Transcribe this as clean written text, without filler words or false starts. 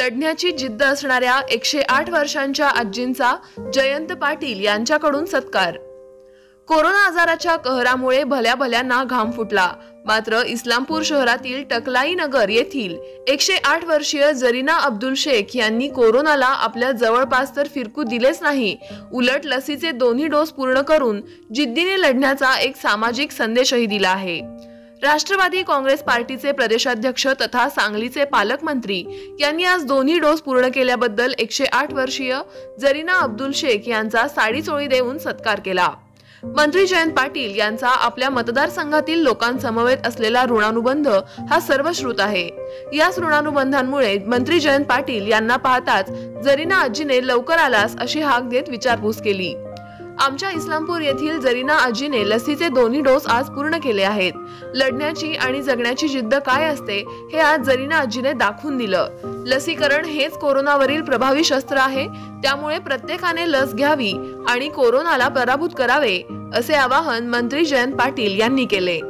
लढण्याची जिद्द असणाऱ्या 108 वर्षांच्या आजींचा जयंत पाटील यांच्याकडून सत्कार। कोरोना आजाराच्या कहरामुळे भल्या भल्यांना घाम फुटला, मात्र इस्लामपूर शहरातील टकलाई नगर येथील 108 वर्षीय जरीना अब्दुल शेख यांनी कोरोनाला आपल्या जवळपास तर फिरकू दिलेच नाही, उलट लसीचे दोन्ही डोस पूर्ण करून जिद्दीने लढण्याचा एक सामाजिक संदेशही दिला आहे। राष्ट्रवादी काँग्रेस पार्टीचे प्रदेशाध्यक्ष तथा सांगलीचे पालकमंत्री यांनी आज दोन्ही डोस पूर्ण केल्याबद्दल 108 वर्षीय जरीना अब्दुल शेख यांचा साडी चोळी देऊन सत्कार केला। मंत्री जयंत पाटील यांचा आपल्या मतदारसंघातील लोकांसमवेत असलेला ऋणानुबंध हा सर्वश्रुत आहे। याच ऋणानुबंधांमुळे मंत्री जयंत पाटील यांना पाहताच जरीना आजीने लवकर आलास अशी हाक देत विचारपूस केली। आमच्या इस्लामपूर येथील जरीना आजीने लसीचे दोन्ही डोस आज पूर्ण केले आहेत। लढण्याची आणि जगण्याची जिद्द काय असते हे आज जरीना आजीने दाखवून दिलं। लसीकरण हेच कोरोनावरील प्रभावी शस्त्र आहे, त्यामुळे प्रत्येकाने लस घ्यावी आणि कोरोनाला पराभूत करावे असे आवाहन मंत्री जयंत पाटील यांनी केले।